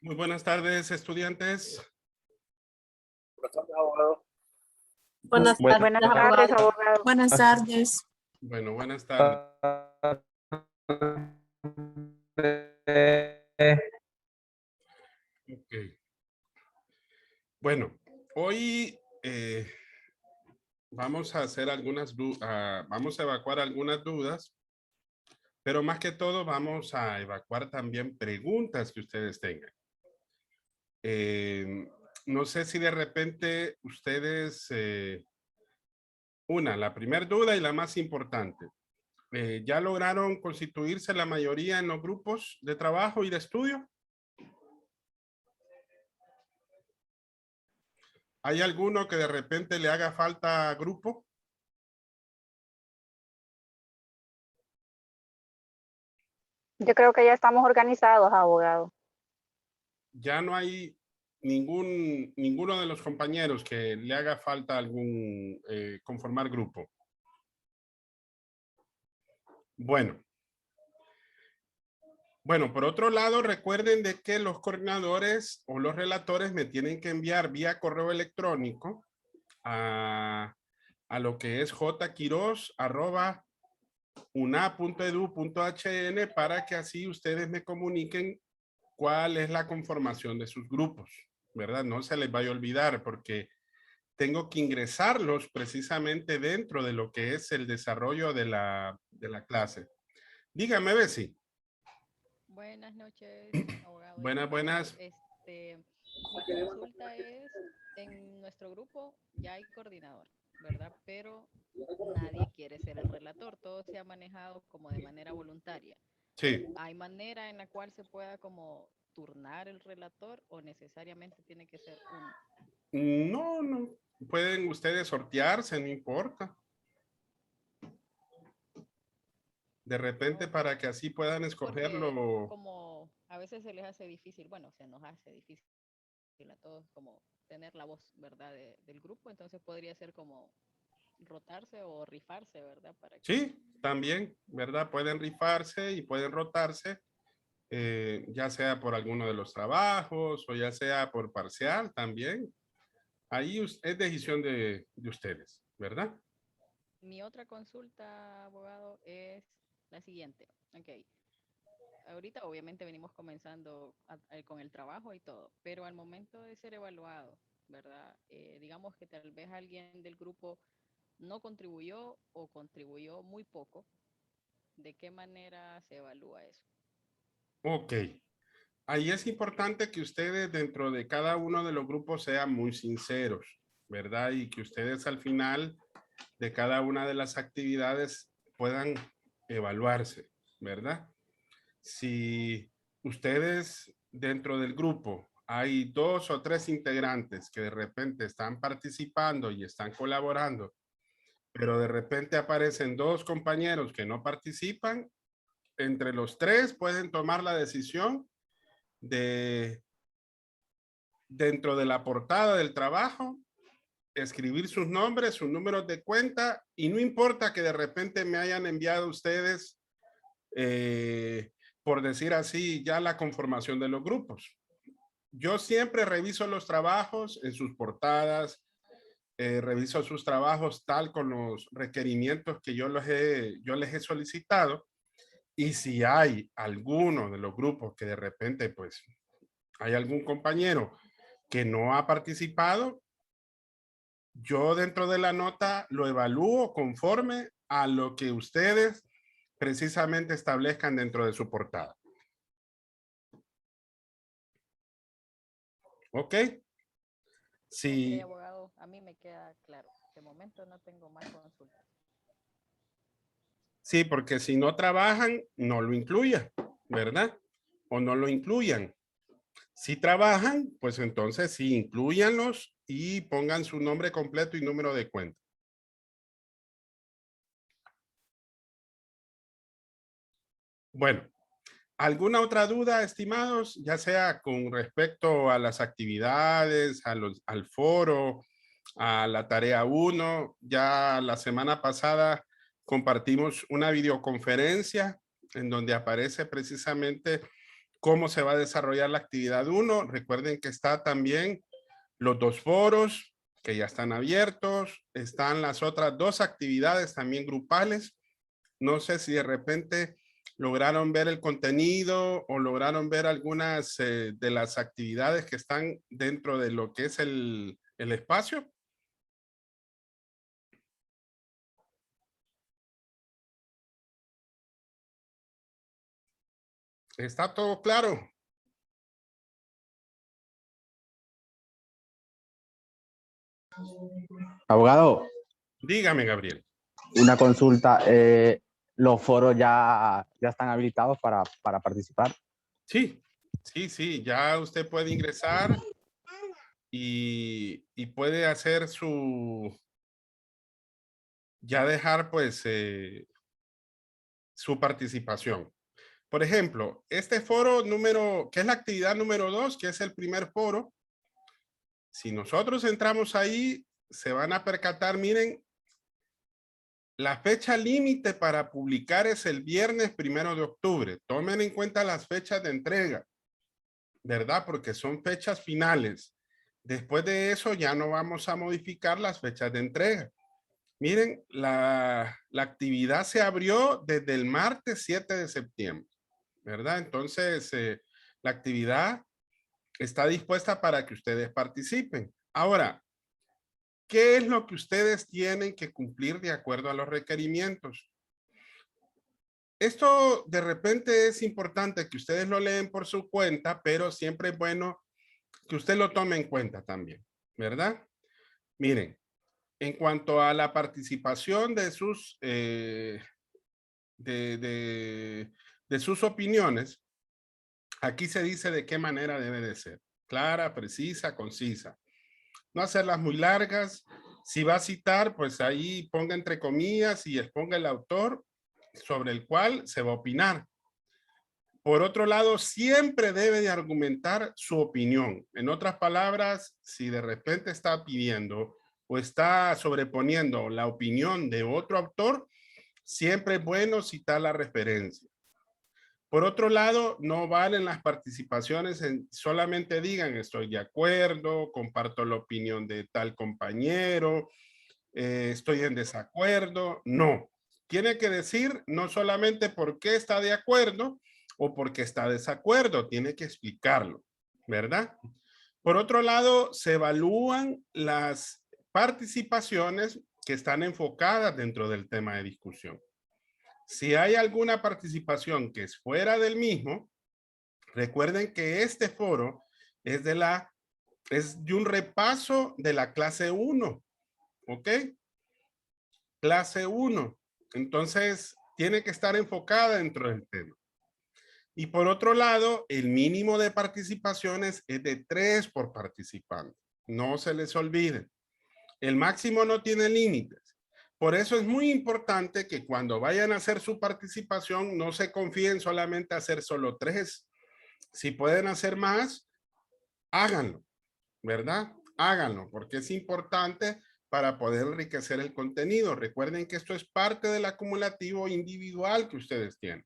Muy buenas tardes, estudiantes. Buenas tardes, abogado. Buenas Buenas tardes, abogado. Buenas tardes. Bueno, buenas tardes. Ok. Bueno, hoy vamos a hacer vamos a evacuar algunas dudas, pero más que todo vamos a evacuar también preguntas que ustedes tengan. No sé si de repente ustedes, la primera duda y la más importante, ¿ya lograron constituirse la mayoría en los grupos de trabajo y de estudio? ¿Hay alguno que de repente le haga falta grupo? Yo creo que ya estamos organizados, abogado. Ya no hay ninguno de los compañeros que le haga falta algún conformar grupo. Bueno, por otro lado, recuerden de que los coordinadores o los relatores me tienen que enviar vía correo electrónico a lo que es jquiros@una.edu.hn para que así ustedes me comuniquen cuál es la conformación de sus grupos, ¿verdad? No se les vaya a olvidar porque tengo que ingresarlos precisamente dentro de lo que es el desarrollo de la clase. Dígame, Bessie. Buenas noches, abogado. Buenas. Mi consulta es, en nuestro grupo ya hay coordinador, ¿verdad? Pero nadie quiere ser el relator, todo se ha manejado como de manera voluntaria. Sí. ¿Hay manera en la cual se pueda como turnar el relator o necesariamente tiene que ser uno? No. Pueden ustedes sortearse, no importa. De repente para que así puedan escogerlo. Porque como a veces se les hace difícil, bueno, se nos hace difícil a todos como tener la voz, ¿verdad? Del grupo, entonces podría ser como rotarse o rifarse, ¿verdad? Para que... Sí, también, ¿verdad? Pueden rifarse y pueden rotarse, ya sea por alguno de los trabajos o ya sea por parcial también. Ahí es decisión de ustedes, ¿verdad? Mi otra consulta, abogado, es la siguiente. Ok. Ahorita obviamente venimos comenzando con el trabajo y todo, pero al momento de ser evaluado, ¿verdad? Digamos que tal vez alguien del grupo no contribuyó o contribuyó muy poco. ¿De qué manera se evalúa eso? Ok. Ahí es importante que ustedes dentro de cada uno de los grupos sean muy sinceros, ¿verdad? Y que ustedes al final de cada una de las actividades puedan evaluarse, ¿verdad? Si ustedes dentro del grupo hay 2 o 3 integrantes que de repente están participando y están colaborando, pero de repente aparecen 2 compañeros que no participan, entre los 3 pueden tomar la decisión de, dentro de la portada del trabajo, escribir sus nombres, sus números de cuenta, y no importa que de repente me hayan enviado ustedes, por decir así, ya la conformación de los grupos. Yo siempre reviso los trabajos en sus portadas, reviso sus trabajos tal con los requerimientos que yo les he solicitado, y si hay alguno de los grupos que de repente pues hay algún compañero que no ha participado, yo dentro de la nota lo evalúo conforme a lo que ustedes precisamente establezcan dentro de su portada. ¿Ok? Sí. Ok, abogado, a mí me queda claro. De momento no tengo más consultas. Sí, porque si no trabajan, no lo incluya, ¿verdad? O no lo incluyan. Si trabajan, pues entonces sí, incluyanlos y pongan su nombre completo y número de cuenta. Bueno, ¿alguna otra duda, estimados? Ya sea con respecto a las actividades, al foro, a la tarea 1. Ya la semana pasada compartimos una videoconferencia en donde aparece precisamente cómo se va a desarrollar la actividad 1. Recuerden que está también los 2 foros que ya están abiertos. Están las otras 2 actividades también grupales. No sé si de repente lograron ver el contenido o lograron ver algunas de las actividades que están dentro de lo que es el espacio. ¿Está todo claro? Abogado, Dígame, Gabriel. una consulta. ¿Los foros ya están habilitados para participar? Sí, sí, ya usted puede ingresar y puede hacer ya dejar pues su participación. Por ejemplo, este foro que es la actividad número 2, que es el primer foro, si nosotros entramos ahí, se van a percatar, miren, la fecha límite para publicar es el viernes 1 de octubre. Tomen en cuenta las fechas de entrega, ¿verdad? Porque son fechas finales. Después de eso ya no vamos a modificar las fechas de entrega. Miren, la actividad se abrió desde el martes 7 de septiembre, ¿verdad? Entonces, la actividad está dispuesta para que ustedes participen. Ahora, ¿qué es lo que ustedes tienen que cumplir de acuerdo a los requerimientos? Esto de repente es importante que ustedes lo leen por su cuenta, pero siempre es bueno que usted lo tome en cuenta también, ¿verdad? Miren, en cuanto a la participación de sus, de sus opiniones, aquí se dice de qué manera debe de ser. Clara, precisa, concisa. No hacerlas muy largas. Si va a citar, pues ahí ponga entre comillas y exponga el autor sobre el cual se va a opinar. Por otro lado, siempre debe de argumentar su opinión. En otras palabras, si de repente está pidiendo o está sobreponiendo la opinión de otro autor, siempre es bueno citar la referencia. Por otro lado, no valen las participaciones en solamente digan estoy de acuerdo, comparto la opinión de tal compañero, estoy en desacuerdo. No, tiene que decir no solamente por qué está de acuerdo o por qué está de desacuerdo, tiene que explicarlo, ¿verdad? Por otro lado, se evalúan las participaciones que están enfocadas dentro del tema de discusión. Si hay alguna participación que es fuera del mismo, recuerden que este foro es de un repaso de la clase 1, ¿ok? Clase 1. Entonces, tiene que estar enfocada dentro del tema. Y por otro lado, el mínimo de participaciones es de 3 por participante. No se les olvide. El máximo no tiene límites. Por eso es muy importante que cuando vayan a hacer su participación, no se confíen solamente a hacer solo 3. Si pueden hacer más, háganlo, ¿verdad? Háganlo, porque es importante para poder enriquecer el contenido. Recuerden que esto es parte del acumulativo individual que ustedes tienen.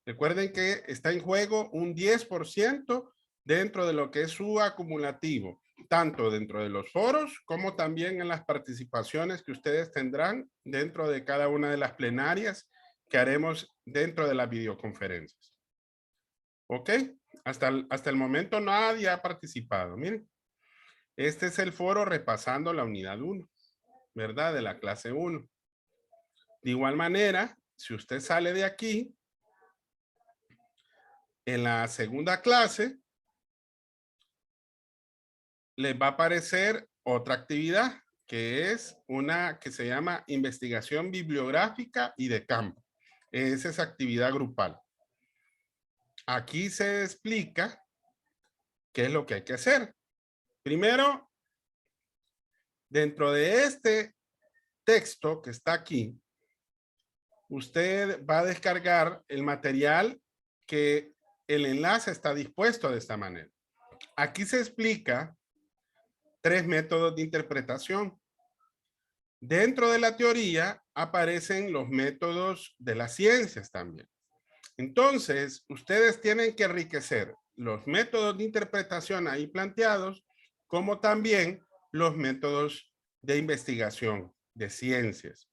Recuerden que está en juego un 10% dentro de lo que es su acumulativo, tanto dentro de los foros como también en las participaciones que ustedes tendrán dentro de cada una de las plenarias que haremos dentro de las videoconferencias. ¿Ok? Hasta el momento nadie ha participado. Miren, este es el foro repasando la unidad 1, ¿verdad? De la clase 1. De igual manera, si usted sale de aquí, en la segunda clase, les va a aparecer otra actividad, que es una que se llama investigación bibliográfica y de campo. Esa es actividad grupal. Aquí se explica qué es lo que hay que hacer. Primero, dentro de este texto que está aquí, usted va a descargar el material que el enlace está dispuesto de esta manera. Aquí se explica 3 métodos de interpretación. Dentro de la teoría aparecen los métodos de las ciencias también. Entonces, ustedes tienen que enriquecer los métodos de interpretación ahí planteados, como también los métodos de investigación de ciencias.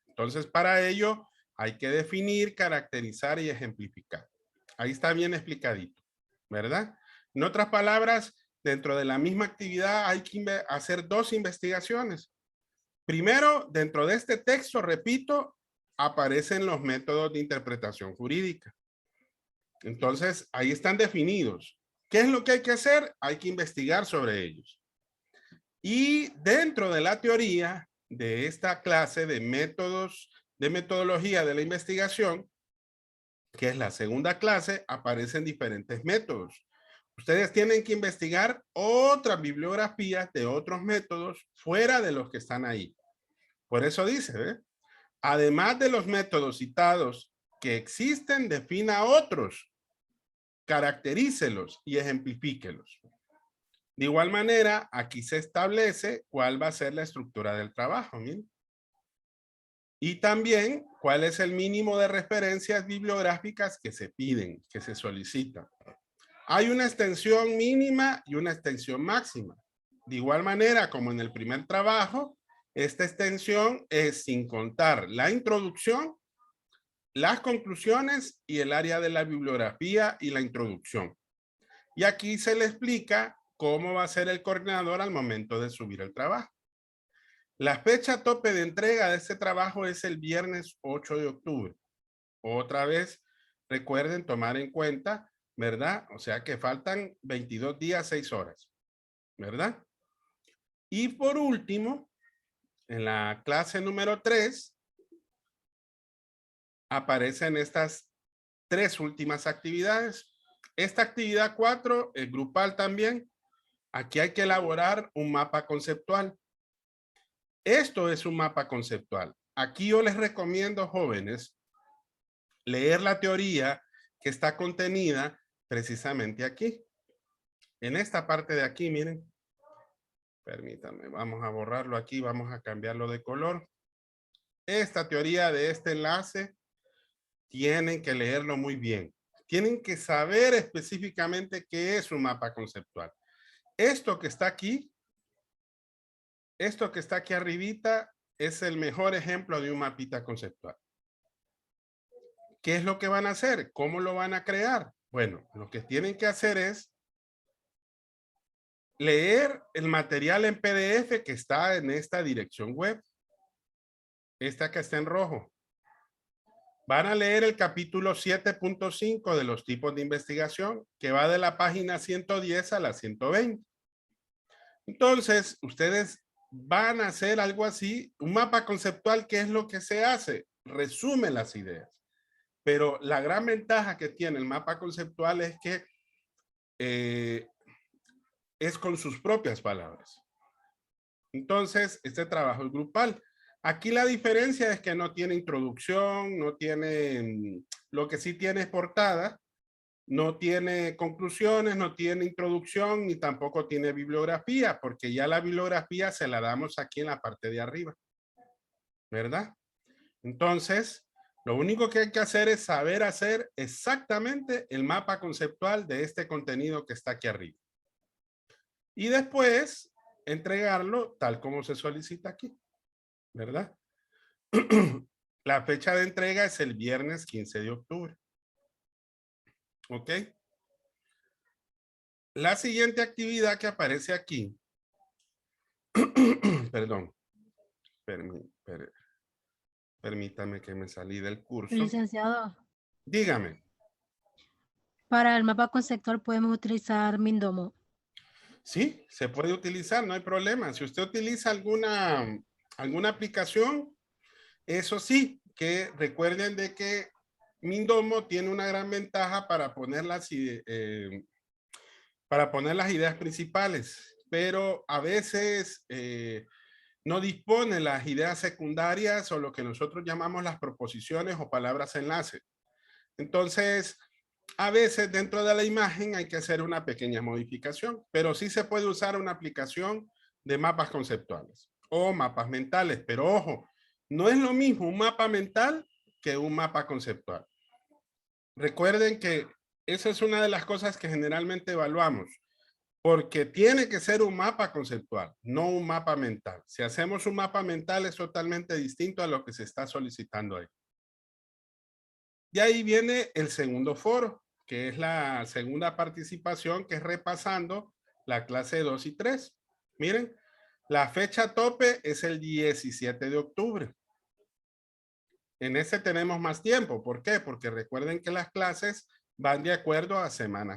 Entonces, para ello hay que definir, caracterizar y ejemplificar. Ahí está bien explicadito, ¿verdad? En otras palabras, dentro de la misma actividad hay que hacer dos investigaciones. Primero, dentro de este texto, repito, aparecen los métodos de interpretación jurídica. Entonces, ahí están definidos. ¿Qué es lo que hay que hacer? Hay que investigar sobre ellos. Y dentro de la teoría de esta clase de métodos, de metodología de la investigación, que es la segunda clase, aparecen diferentes métodos. Ustedes tienen que investigar otras bibliografías de otros métodos fuera de los que están ahí. Por eso dice, ¿eh? Además de los métodos citados que existen, defina otros, caracterícelos y ejemplifíquelos. De igual manera, aquí se establece cuál va a ser la estructura del trabajo. ¿Miren? Y también cuál es el mínimo de referencias bibliográficas que se piden, que se solicitan. Hay una extensión mínima y una extensión máxima. De igual manera, como en el primer trabajo, esta extensión es sin contar la introducción, las conclusiones y el área de la bibliografía y la introducción. Y aquí se le explica cómo va a ser el coordinador al momento de subir el trabajo. La fecha tope de entrega de este trabajo es el viernes 8 de octubre. Otra vez, recuerden tomar en cuenta, ¿verdad? O sea que faltan 22 días, 6 horas, ¿verdad? Y por último, en la clase número 3, aparecen estas 3 últimas actividades. Esta actividad 4, el grupal también. Aquí hay que elaborar un mapa conceptual. Esto es un mapa conceptual. Aquí yo les recomiendo, jóvenes, leer la teoría que está contenida precisamente aquí. En esta parte de aquí, miren. Permítanme, vamos a borrarlo aquí, vamos a cambiarlo de color. Esta teoría de este enlace, tienen que leerlo muy bien. Tienen que saber específicamente qué es un mapa conceptual. Esto que está aquí arribita, es el mejor ejemplo de un mapita conceptual. ¿Qué es lo que van a hacer? ¿Cómo lo van a crear? Bueno, lo que tienen que hacer es leer el material en PDF que está en esta dirección web. Esta que está en rojo. Van a leer el capítulo 7.5 de los tipos de investigación, que va de la página 110 a la 120. Entonces, ustedes van a hacer algo así, un mapa conceptual. ¿Qué es lo que se hace? Resume las ideas. Pero la gran ventaja que tiene el mapa conceptual es que es con sus propias palabras. Entonces, este trabajo es grupal. Aquí la diferencia es que no tiene introducción, no tiene, lo que sí tiene es portada, no tiene conclusiones, no tiene introducción, ni tampoco tiene bibliografía, porque ya la bibliografía se la damos aquí en la parte de arriba, ¿verdad? Entonces, lo único que hay que hacer es saber hacer exactamente el mapa conceptual de este contenido que está aquí arriba. Y después, entregarlo tal como se solicita aquí, ¿verdad? La fecha de entrega es el viernes 15 de octubre. ¿Ok? La siguiente actividad que aparece aquí, perdón, permítame que me salí del curso. Licenciado, Dígame. para el mapa conceptual podemos utilizar Mindomo. Sí, se puede utilizar, no hay problema. Si usted utiliza alguna aplicación, eso sí, que recuerden de que Mindomo tiene una gran ventaja para poner las ideas principales, pero a veces no dispone las ideas secundarias o lo que nosotros llamamos las proposiciones o palabras enlace. Entonces, a veces dentro de la imagen hay que hacer una pequeña modificación, pero sí se puede usar una aplicación de mapas conceptuales o mapas mentales, pero ojo, no es lo mismo un mapa mental que un mapa conceptual. Recuerden que esa es una de las cosas que generalmente evaluamos, porque tiene que ser un mapa conceptual, no un mapa mental. Si hacemos un mapa mental es totalmente distinto a lo que se está solicitando ahí. Y ahí viene el segundo foro, que es la segunda participación, que es repasando la clase 2 y 3. Miren, la fecha tope es el 17 de octubre. En ese tenemos más tiempo. ¿Por qué? Porque recuerden que las clases van de acuerdo a semana.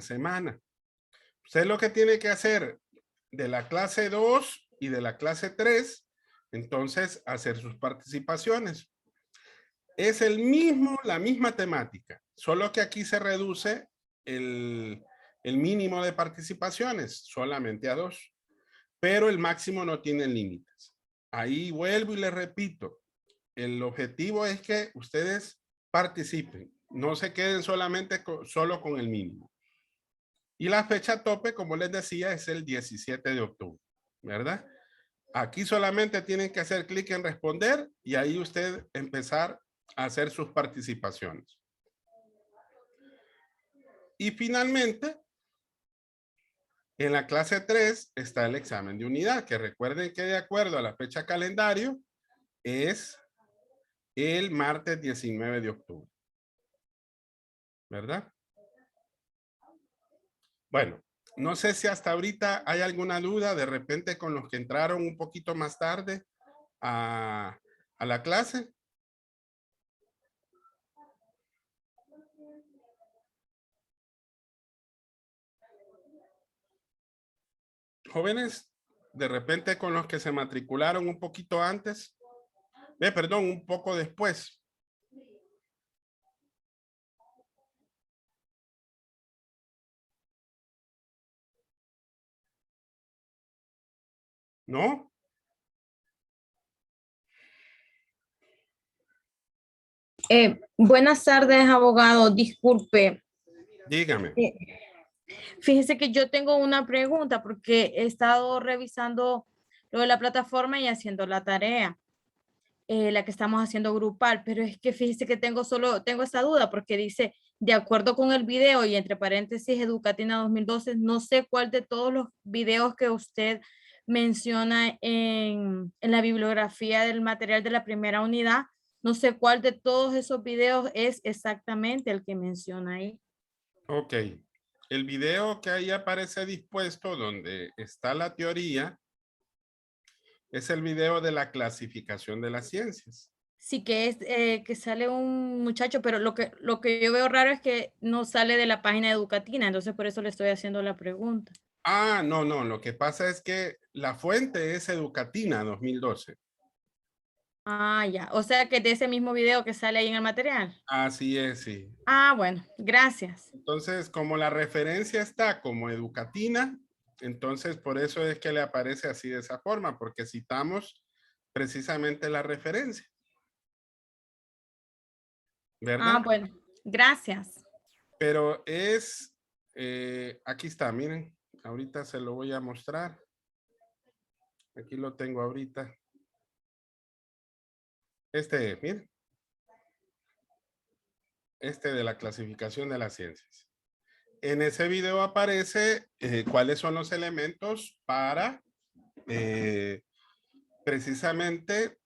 Usted lo que tiene que hacer de la clase 2 y de la clase 3, entonces hacer sus participaciones. Es la misma temática, solo que aquí se reduce el mínimo de participaciones solamente a 2, pero el máximo no tiene límites. Ahí vuelvo y les repito, el objetivo es que ustedes participen, no se queden solamente solo con el mínimo. Y la fecha tope, como les decía, es el 17 de octubre, ¿verdad? Aquí solamente tienen que hacer clic en responder y ahí usted empezar a hacer sus participaciones. Y finalmente, en la clase 3 está el examen de unidad, que recuerden que de acuerdo a la fecha calendario es el martes 19 de octubre. ¿Verdad? Bueno, no sé si hasta ahorita hay alguna duda de repente con los que entraron un poquito más tarde a la clase. Jóvenes, de repente con los que se matricularon un poquito antes, perdón, un poco después. ¿No? Buenas tardes, abogado. Disculpe. Dígame. Fíjese que yo tengo una pregunta porque he estado revisando lo de la plataforma y haciendo la tarea, la que estamos haciendo grupal, pero es que fíjese que tengo esta duda porque dice, de acuerdo con el video y entre paréntesis Educatina 2012, no sé cuál de todos los videos que usted menciona en la bibliografía del material de la primera unidad, no sé cuál de todos esos videos es exactamente el que menciona ahí. Ok. El video que ahí aparece dispuesto donde está la teoría es el video de la clasificación de las ciencias. Sí, que es que sale un muchacho, pero lo que yo veo raro es que no sale de la página de Educatina, entonces por eso le estoy haciendo la pregunta. Ah, no, lo que pasa es que la fuente es Educatina 2012. Ah, ya, o sea que de ese mismo video que sale ahí en el material. Así es, sí. Ah, bueno, gracias. Entonces, como la referencia está como Educatina, entonces por eso es que le aparece así de esa forma, porque citamos precisamente la referencia. ¿Verdad? Ah, bueno, gracias. Pero es, aquí está, miren, ahorita se lo voy a mostrar. Aquí lo tengo ahorita. Miren. Este de la clasificación de las ciencias. En ese video aparece cuáles son los elementos para precisamente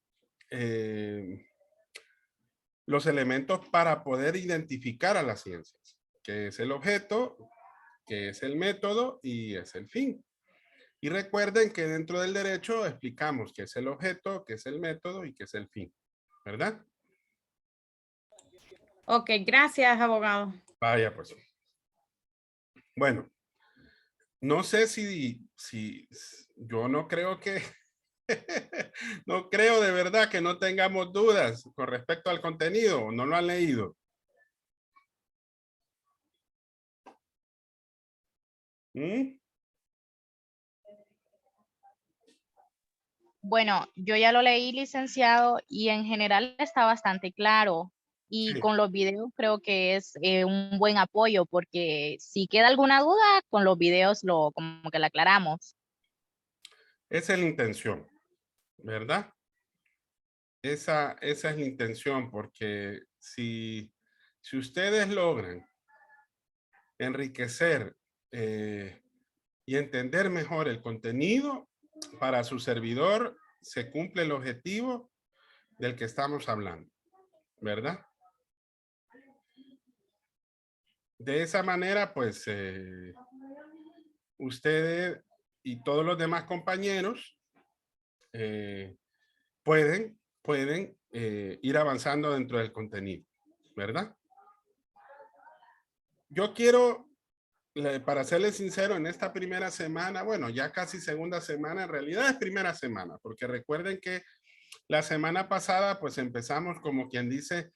los elementos para poder identificar a las ciencias, que es el objeto, que es el método y es el fin. Y recuerden que dentro del derecho explicamos qué es el objeto, qué es el método y qué es el fin, ¿verdad? Ok, gracias, abogado. Vaya, pues. Bueno, no sé si yo no creo que, no creo de verdad que no tengamos dudas con respecto al contenido, no lo han leído. ¿Mm? Bueno, yo ya lo leí, licenciado, y en general está bastante claro. Y Sí. con los videos creo que es un buen apoyo, porque si queda alguna duda, con los videos como que la aclaramos. Esa es la intención, ¿verdad? Esa es la intención, porque si Si ustedes logran enriquecer y entender mejor el contenido, para su servidor se cumple el objetivo del que estamos hablando, ¿verdad? De esa manera, pues, ustedes y todos los demás compañeros pueden ir avanzando dentro del contenido, ¿verdad? Yo quiero, para serles sincero, en esta primera semana, bueno, ya casi segunda semana, en realidad es primera semana, porque recuerden que la semana pasada, pues empezamos como quien dice,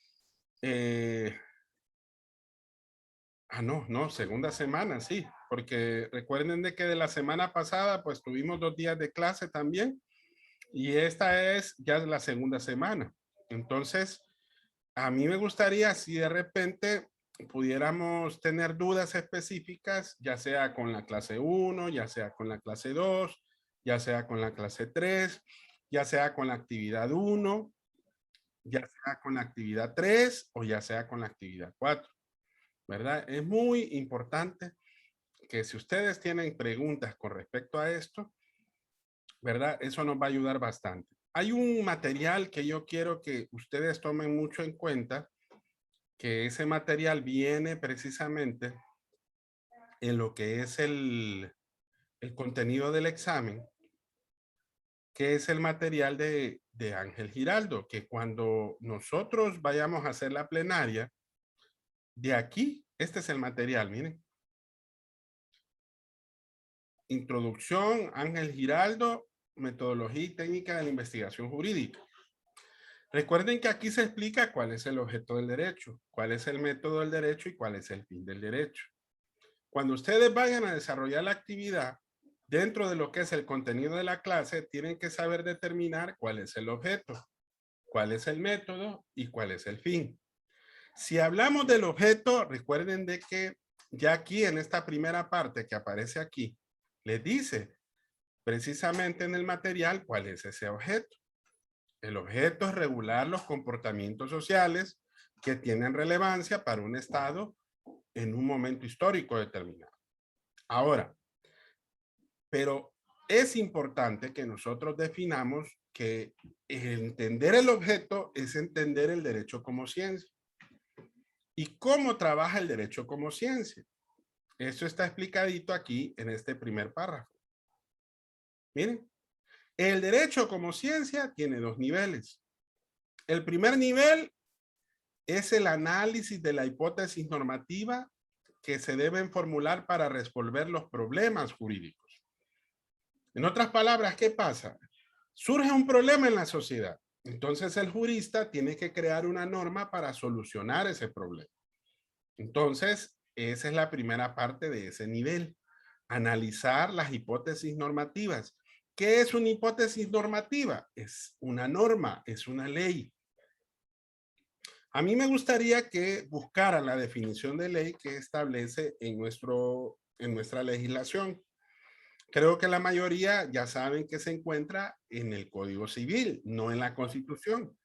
no, segunda semana, sí, porque recuerden de que de la semana pasada, pues tuvimos 2 días de clase también, y esta es ya la segunda semana. Entonces, a mí me gustaría si de repente pudiéramos tener dudas específicas, ya sea con la clase 1, ya sea con la clase 2, ya sea con la clase 3, ya sea con la actividad 1, ya sea con la actividad 3 o ya sea con la actividad 4, ¿verdad? Es muy importante que si ustedes tienen preguntas con respecto a esto, ¿verdad? Eso nos va a ayudar bastante. Hay un material que yo quiero que ustedes tomen mucho en cuenta, que ese material viene precisamente en lo que es el contenido del examen, que es el material de Ángel Giraldo, que cuando nosotros vayamos a hacer la plenaria, de aquí, este es el material, miren. Introducción, Ángel Giraldo, metodología y técnica de la investigación jurídica. Recuerden que aquí se explica cuál es el objeto del derecho, cuál es el método del derecho y cuál es el fin del derecho. Cuando ustedes vayan a desarrollar la actividad, dentro de lo que es el contenido de la clase, tienen que saber determinar cuál es el objeto, cuál es el método y cuál es el fin. Si hablamos del objeto, recuerden de que ya aquí en esta primera parte que aparece aquí, les dice precisamente en el material cuál es ese objeto. El objeto es regular los comportamientos sociales que tienen relevancia para un Estado en un momento histórico determinado. Ahora, pero es importante que nosotros definamos que entender el objeto es entender el derecho como ciencia. ¿Y cómo trabaja el derecho como ciencia? Eso está explicadito aquí en este primer párrafo. Miren, el derecho como ciencia tiene 2 niveles. El primer nivel es el análisis de la hipótesis normativa que se deben formular para resolver los problemas jurídicos. En otras palabras, ¿qué pasa? Surge un problema en la sociedad. Entonces el jurista tiene que crear una norma para solucionar ese problema. Entonces, esa es la primera parte de ese nivel. Analizar las hipótesis normativas. ¿Qué es una hipótesis normativa? Es una norma, es una ley. A mí me gustaría que buscaran la definición de ley que establece en nuestra legislación. Creo que la mayoría ya saben que se encuentra en el Código Civil, no en la Constitución.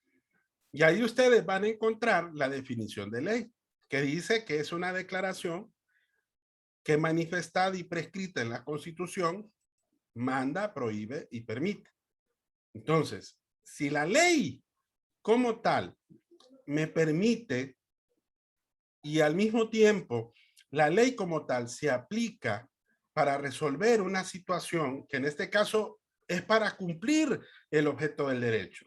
Y ahí ustedes van a encontrar la definición de ley, que dice que es una declaración que manifestada y prescrita en la Constitución manda, prohíbe y permite. Entonces, si la ley como tal me permite y al mismo tiempo la ley como tal se aplica para resolver una situación que en este caso es para cumplir el objeto del derecho.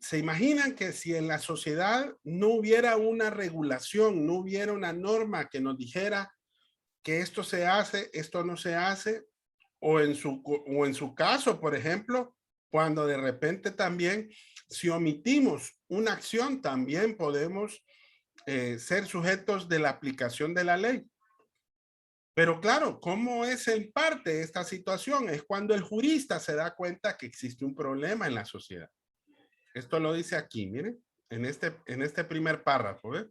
¿Se imaginan que si en la sociedad no hubiera una regulación, no hubiera una norma que nos dijera que esto se hace, esto no se hace? O en su caso, por ejemplo, cuando de repente también, si omitimos una acción, también podemos ser sujetos de la aplicación de la ley. Pero claro, ¿cómo es en parte esta situación? Es cuando el jurista se da cuenta que existe un problema en la sociedad. Esto lo dice aquí, miren, en este primer párrafo, ¿eh?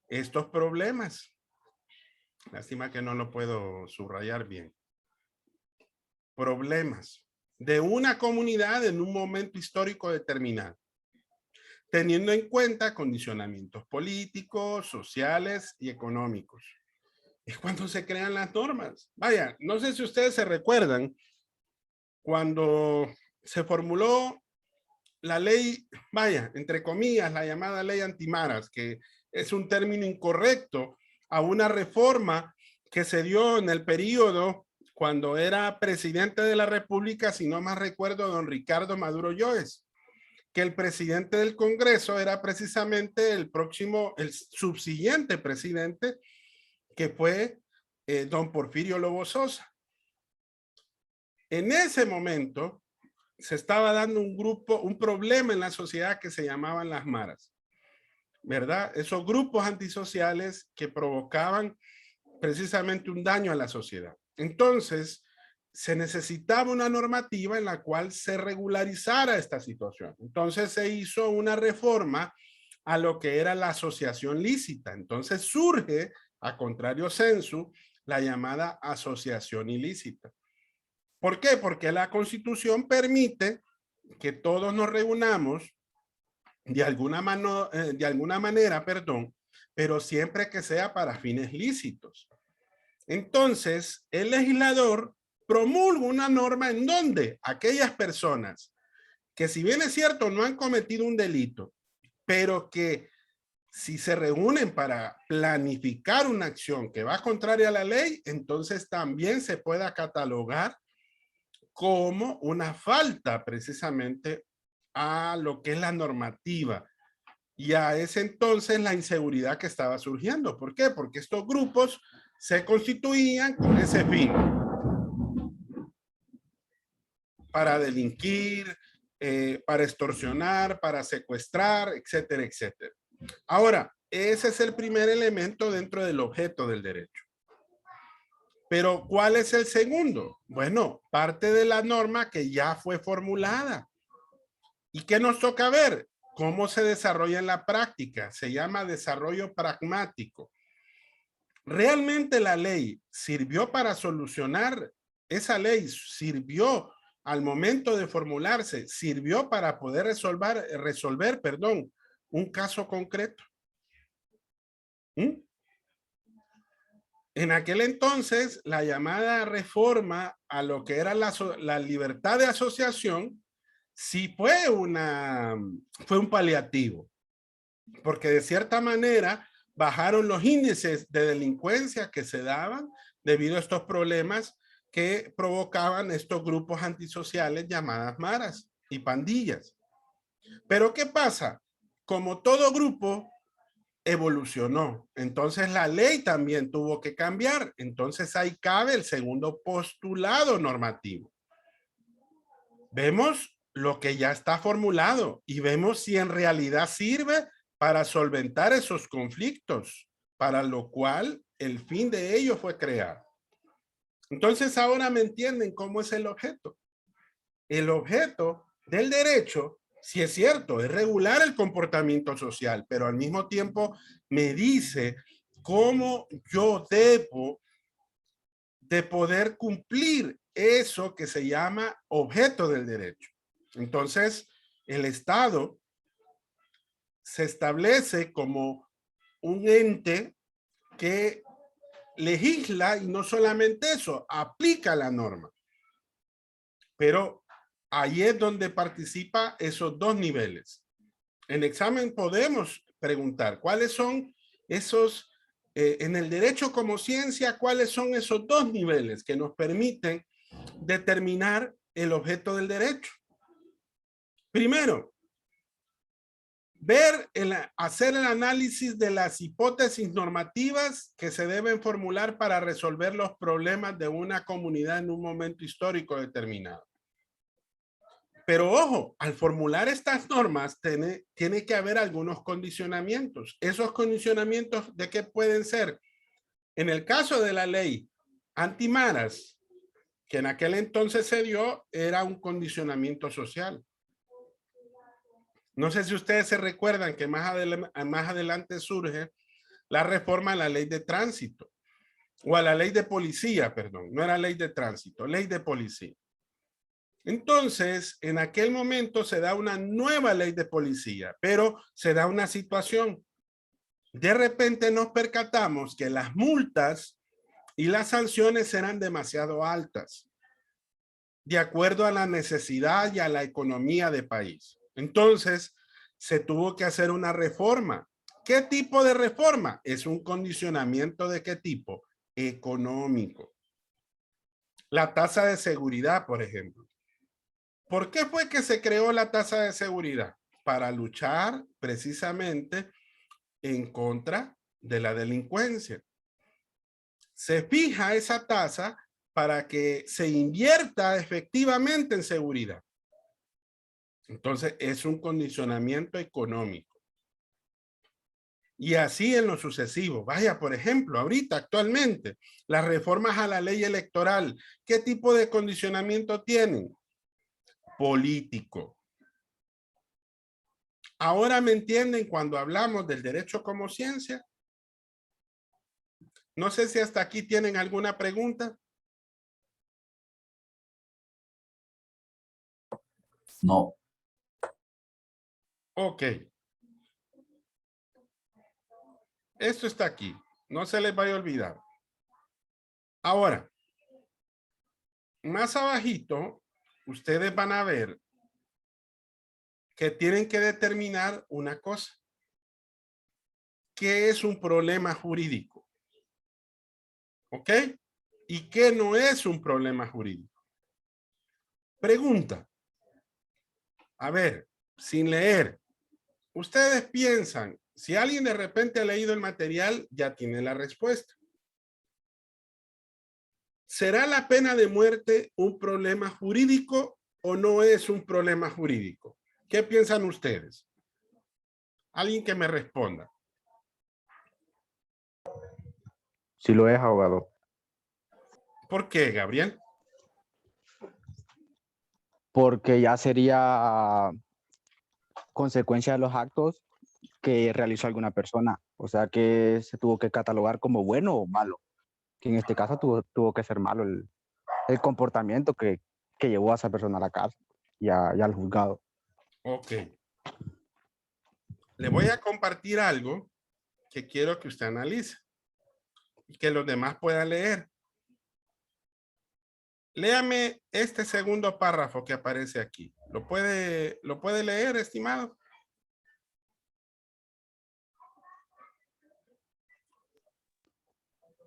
Estos problemas. Lástima que no lo puedo subrayar bien. Problemas de una comunidad en un momento histórico determinado. teniendo en cuenta condicionamientos políticos, sociales y económicos. Es cuando se crean las normas. Vaya, no sé si ustedes se recuerdan cuando se formuló la ley, vaya, entre comillas, la llamada ley antimaras, que es un término incorrecto a una reforma que se dio en el periodo cuando era presidente de la República, si no más recuerdo, don Ricardo Maduro Lloes, que el presidente del Congreso era precisamente el subsiguiente presidente, que fue don Porfirio Lobo Sosa. En ese momento se estaba dando un problema en la sociedad que se llamaban las maras, ¿verdad? Esos grupos antisociales que provocaban precisamente un daño a la sociedad. Entonces, se necesitaba una normativa en la cual se regularizara esta situación. Entonces se hizo una reforma a lo que era la asociación lícita. Entonces surge, a contrario sensu, la llamada asociación ilícita. ¿Por qué? Porque la Constitución permite que todos nos reunamos de alguna manera, pero siempre que sea para fines lícitos. Entonces, el legislador promulga una norma en donde aquellas personas que, si bien es cierto, no han cometido un delito, pero que si se reúnen para planificar una acción que va contraria a la ley, entonces también se pueda catalogar como una falta precisamente a lo que es la normativa y a ese entonces la inseguridad que estaba surgiendo. ¿Por qué? Porque estos grupos se constituían con ese fin. Para delinquir, para extorsionar, para secuestrar, etcétera, etcétera. Ahora, ese es el primer elemento dentro del objeto del derecho. Pero, ¿cuál es el segundo? Bueno, parte de la norma que ya fue formulada. ¿Y qué nos toca ver? ¿Cómo se desarrolla en la práctica? Se llama desarrollo pragmático. ¿Realmente la ley sirvió para solucionar? ¿Esa ley sirvió al momento de formularse? ¿Sirvió para poder resolver un caso concreto? En aquel entonces, la llamada reforma a lo que era la libertad de asociación, sí fue un paliativo, porque de cierta manera bajaron los índices de delincuencia que se daban debido a estos problemas que provocaban estos grupos antisociales llamadas maras y pandillas. Pero ¿qué pasa? Como todo grupo evolucionó, entonces la ley también tuvo que cambiar. Entonces ahí cabe el segundo postulado normativo. Vemos lo que ya está formulado y vemos si en realidad sirve para solventar esos conflictos, para lo cual el fin de ello fue crear. Entonces ahora me entienden cómo es el objeto. El objeto del derecho, si es cierto, es regular el comportamiento social, pero al mismo tiempo me dice cómo yo debo de poder cumplir eso que se llama objeto del derecho. Entonces, el Estado se establece como un ente que legisla y no solamente eso, aplica la norma. Pero ahí es donde participa esos dos niveles. En examen podemos preguntar cuáles son esos, en el derecho como ciencia, cuáles son esos dos niveles que nos permiten determinar el objeto del derecho. Primero, hacer el análisis de las hipótesis normativas que se deben formular para resolver los problemas de una comunidad en un momento histórico determinado. Pero ojo, al formular estas normas tiene que haber algunos condicionamientos. Esos condicionamientos, ¿de qué pueden ser? En el caso de la ley antimaras, que en aquel entonces se dio, era un condicionamiento social. No sé si ustedes se recuerdan que más adelante surge la reforma a la ley de tránsito, o a la ley de policía, perdón, no era ley de tránsito, ley de policía. Entonces, en aquel momento se da una nueva ley de policía, pero se da una situación. De repente nos percatamos que las multas y las sanciones eran demasiado altas, de acuerdo a la necesidad y a la economía del país. Entonces, se tuvo que hacer una reforma. ¿Qué tipo de reforma? Es un condicionamiento de qué tipo? Económico. La tasa de seguridad, por ejemplo. ¿Por qué fue que se creó la tasa de seguridad? Para luchar precisamente en contra de la delincuencia. Se fija esa tasa para que se invierta efectivamente en seguridad. Entonces es un condicionamiento económico. Y así en lo sucesivo. Vaya, por ejemplo, ahorita actualmente, las reformas a la ley electoral, ¿qué tipo de condicionamiento tienen? Político. Ahora me entienden cuando hablamos del derecho como ciencia. No sé si hasta aquí tienen alguna pregunta. No. Ok. Esto está aquí. No se les vaya a olvidar. Ahora, más abajito, ustedes van a ver que tienen que determinar una cosa. ¿Qué es un problema jurídico? ¿Ok? ¿Y qué no es un problema jurídico? Pregunta. A ver, sin leer. Ustedes piensan, si alguien de repente ha leído el material, ya tiene la respuesta. ¿Será la pena de muerte un problema jurídico o no es un problema jurídico? ¿Qué piensan ustedes? Alguien que me responda. Sí lo es, abogado. ¿Por qué, Gabriel? Porque ya sería consecuencia de los actos que realizó alguna persona. O sea que se tuvo que catalogar como bueno o malo. Que en este caso tuvo que ser malo el comportamiento que llevó a esa persona a la cárcel y al juzgado. Ok. Le voy a compartir algo que quiero que usted analice y que los demás puedan leer. Léame este segundo párrafo que aparece aquí. ¿Lo puede leer, estimado?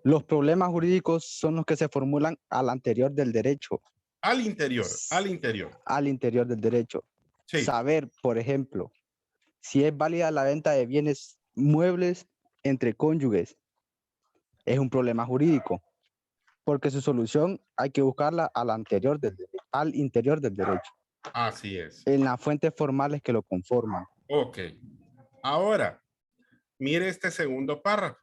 Los problemas jurídicos son los que se formulan al anterior del derecho. Al interior, al interior. Al interior del derecho. Sí. Saber, por ejemplo, si es válida la venta de bienes muebles entre cónyuges. Es un problema jurídico, porque su solución hay que buscarla al interior del derecho. Así es. En las fuentes formales que lo conforman. Ok. Ahora, mire este segundo párrafo.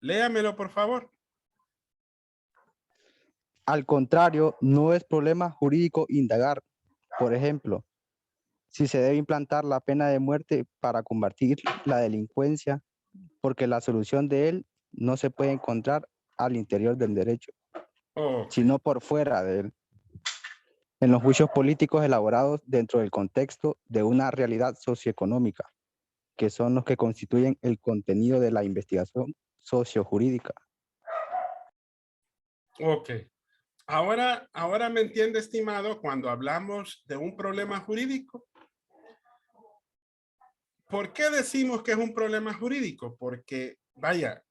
Léamelo, por favor. Al contrario, no es problema jurídico indagar. Por ejemplo, si se debe implantar la pena de muerte para combatir la delincuencia, porque la solución de él no se puede encontrar al interior del derecho, sino por fuera de él. En los juicios políticos elaborados dentro del contexto de una realidad socioeconómica, que son los que constituyen el contenido de la investigación sociojurídica. Ok. Ahora me entiende, estimado, cuando hablamos de un problema jurídico. ¿Por qué decimos que es un problema jurídico? Porque, vaya,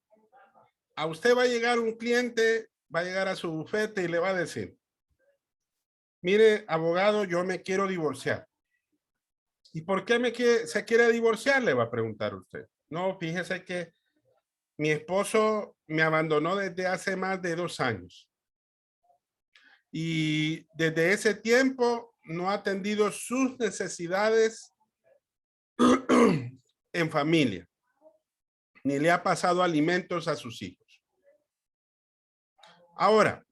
a usted va a llegar un cliente, va a llegar a su bufete y le va a decir, mire, abogado, yo me quiero divorciar. ¿Y por qué se quiere divorciar? Le va a preguntar usted. No, fíjese que mi esposo me abandonó desde hace más de 2 años. Y desde ese tiempo no ha atendido sus necesidades en familia, ni le ha pasado alimentos a sus hijos. Ahora,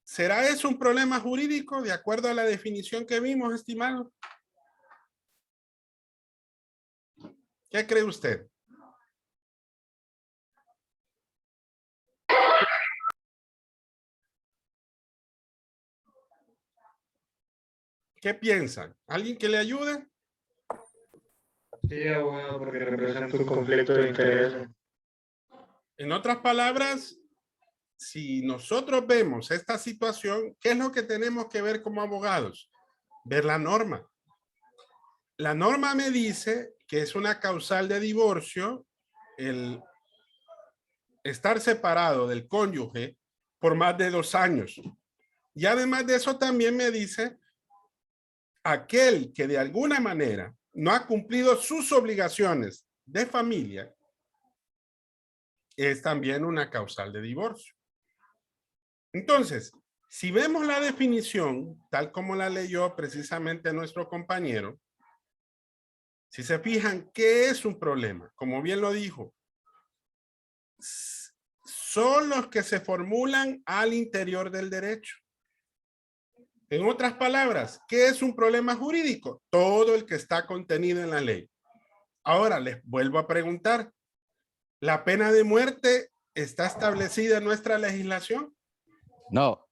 ¿será eso un problema jurídico de acuerdo a la definición que vimos, estimado? ¿Qué cree usted? ¿Qué piensan? ¿Alguien que le ayude? Sí, abogado, porque representa un conflicto de interés. En otras palabras, si nosotros vemos esta situación, ¿qué es lo que tenemos que ver como abogados? Ver la norma. La norma me dice que es una causal de divorcio el estar separado del cónyuge por más de 2 años. Y además de eso también me dice aquel que de alguna manera no ha cumplido sus obligaciones de familia es también una causal de divorcio. Entonces, si vemos la definición, tal como la leyó precisamente nuestro compañero, si se fijan, ¿qué es un problema? Como bien lo dijo, son los que se formulan al interior del derecho. En otras palabras, ¿qué es un problema jurídico? Todo el que está contenido en la ley. Ahora les vuelvo a preguntar, ¿la pena de muerte está establecida en nuestra legislación? No.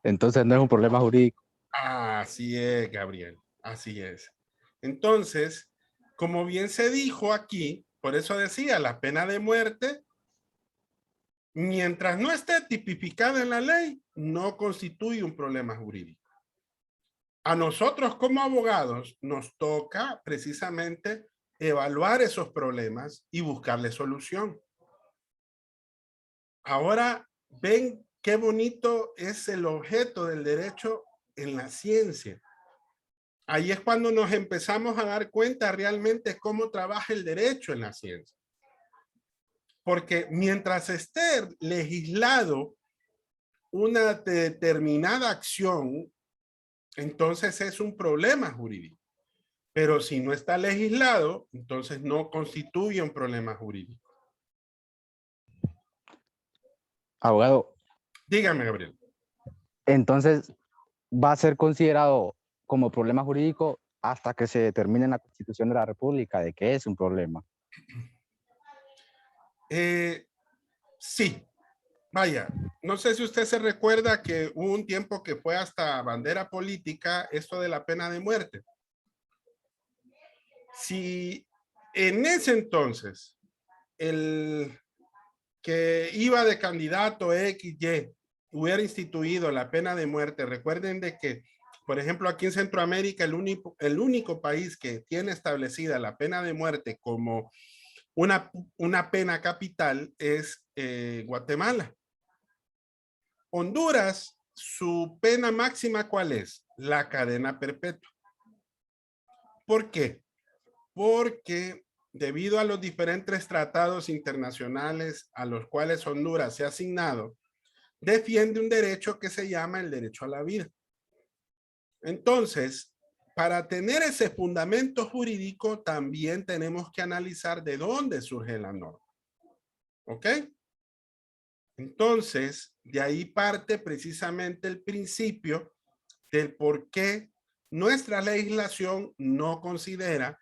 Entonces no es un problema jurídico. Así es, Gabriel, así es. Entonces, como bien se dijo aquí, por eso decía, la pena de muerte, mientras no esté tipificada en la ley, no constituye un problema jurídico. A nosotros como abogados nos toca precisamente evaluar esos problemas y buscarle solución. Ahora, ven qué bonito es el objeto del derecho en la ciencia. Ahí es cuando nos empezamos a dar cuenta realmente cómo trabaja el derecho en la ciencia. Porque mientras esté legislado una determinada acción, entonces es un problema jurídico. Pero si no está legislado, entonces no constituye un problema jurídico. Abogado, Dígame, Gabriel. entonces va a ser considerado como problema jurídico hasta que se determine en la Constitución de la República de que es un problema. Sí. Vaya, no sé si usted se recuerda que hubo un tiempo que fue hasta bandera política esto de la pena de muerte. Si en ese entonces el que iba de candidato XY hubiera instituido la pena de muerte, recuerden de que, por ejemplo, aquí en Centroamérica, el único país que tiene establecida la pena de muerte como una pena capital es Guatemala. Honduras, su pena máxima, ¿cuál es? La cadena perpetua. ¿Por qué? Porque debido a los diferentes tratados internacionales a los cuales Honduras se ha asignado, defiende un derecho que se llama el derecho a la vida. Entonces, para tener ese fundamento jurídico, también tenemos que analizar de dónde surge la norma. ¿Ok? Entonces, de ahí parte precisamente el principio del por qué nuestra legislación no considera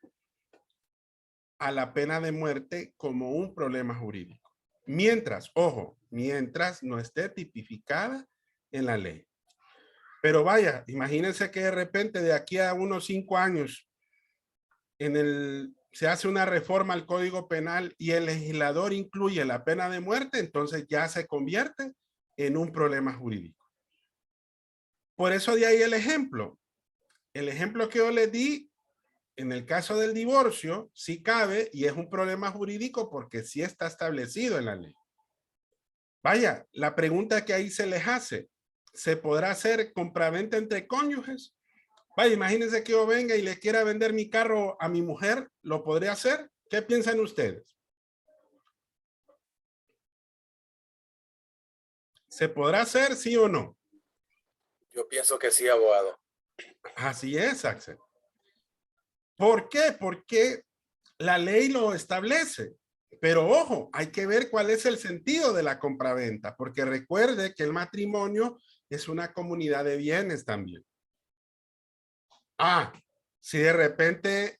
a la pena de muerte como un problema jurídico. Mientras, ojo, mientras no esté tipificada en la ley. Pero vaya, imagínense que de repente de aquí a unos 5 años se hace una reforma al Código Penal y el legislador incluye la pena de muerte, entonces ya se convierte en un problema jurídico. Por eso de ahí el ejemplo. El ejemplo que yo les di, en el caso del divorcio, sí cabe y es un problema jurídico porque sí está establecido en la ley. Vaya, la pregunta que ahí se les hace, ¿se podrá hacer compraventa entre cónyuges? Vaya, imagínense que yo venga y le quiera vender mi carro a mi mujer, ¿lo podré hacer? ¿Qué piensan ustedes? ¿Se podrá hacer, sí o no? Yo pienso que sí, abogado. Así es, Axel. ¿Por qué? Porque la ley lo establece. Pero ojo, hay que ver cuál es el sentido de la compraventa, porque recuerde que el matrimonio es una comunidad de bienes también. Si de repente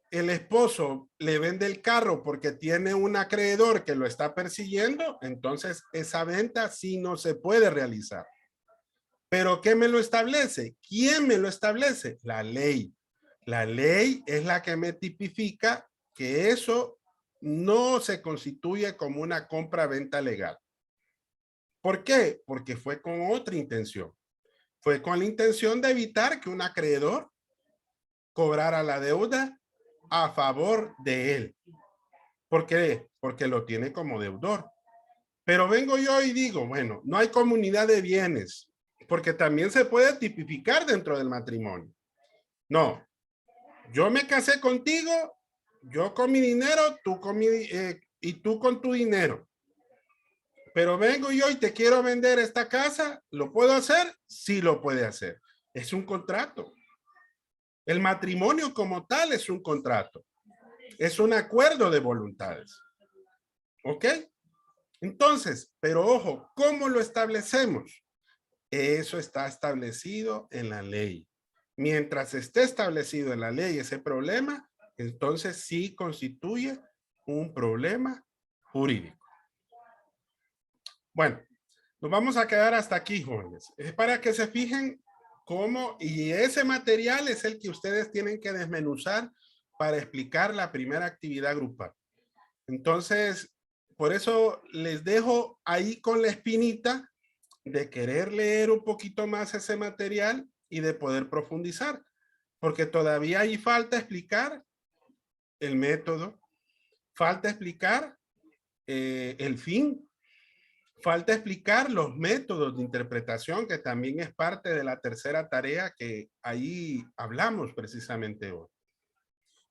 el esposo le vende el carro porque tiene un acreedor que lo está persiguiendo, entonces esa venta sí no se puede realizar. ¿Pero qué me lo establece? ¿Quién me lo establece? La ley. La ley es la que me tipifica que eso no se constituye como una compra-venta legal. ¿Por qué? Porque fue con otra intención. Fue con la intención de evitar que un acreedor cobrara la deuda a favor de él. ¿Por qué? Porque lo tiene como deudor. Pero vengo yo y digo, bueno, no hay comunidad de bienes, porque también se puede tipificar dentro del matrimonio. No, yo me casé contigo, yo con mi dinero, tú con y tú con tu dinero. Pero vengo yo y te quiero vender esta casa, ¿lo puedo hacer? Sí lo puede hacer. Es un contrato. El matrimonio como tal es un contrato. Es un acuerdo de voluntades. ¿Ok? Entonces, pero ojo, ¿cómo lo establecemos? Eso está establecido en la ley. Mientras esté establecido en la ley ese problema, entonces sí constituye un problema jurídico. Bueno, nos vamos a quedar hasta aquí, jóvenes. Es para que se fijen cómo, y ese material es el que ustedes tienen que desmenuzar para explicar la primera actividad grupal. Entonces, por eso les dejo ahí con la espinita de querer leer un poquito más ese material y de poder profundizar, porque todavía hay falta explicar el método, falta explicar el fin, falta explicar los métodos de interpretación, que también es parte de la tercera tarea que ahí hablamos precisamente hoy.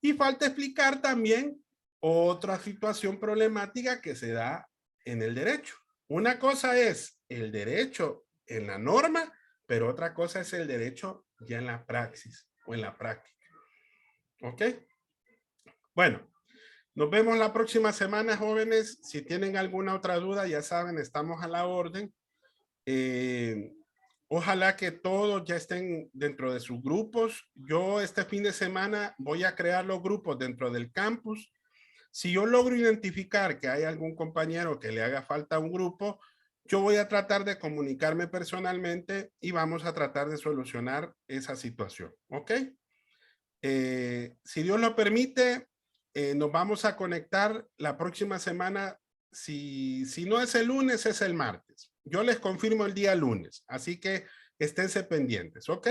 Y falta explicar también otra situación problemática que se da en el derecho. Una cosa es el derecho en la norma, pero otra cosa es el derecho ya en la praxis o en la práctica. ¿Ok? Bueno, nos vemos la próxima semana, jóvenes. Si tienen alguna otra duda, ya saben, estamos a la orden. Ojalá que todos ya estén dentro de sus grupos. Yo este fin de semana voy a crear los grupos dentro del campus. Si yo logro identificar que hay algún compañero que le haga falta un grupo, yo voy a tratar de comunicarme personalmente y vamos a tratar de solucionar esa situación. ¿Ok? Si Dios lo permite, nos vamos a conectar la próxima semana. Si no es el lunes, es el martes. Yo les confirmo el día lunes, así que esténse pendientes, ¿ok?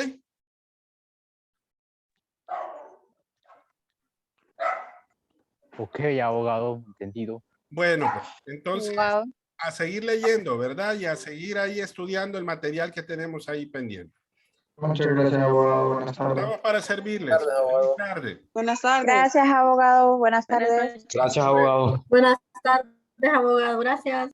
Ok, abogado, entendido. Bueno, pues, entonces Wow. a seguir leyendo, ¿verdad? Y a seguir ahí estudiando el material que tenemos ahí pendiente. Muchas gracias, abogado. Buenas tardes. Estamos para servirles. Feliz tarde. Buenas tardes. Gracias, abogado. Buenas Buenas tardes. noches. Gracias, abogado. Buenas tardes, abogado. Gracias.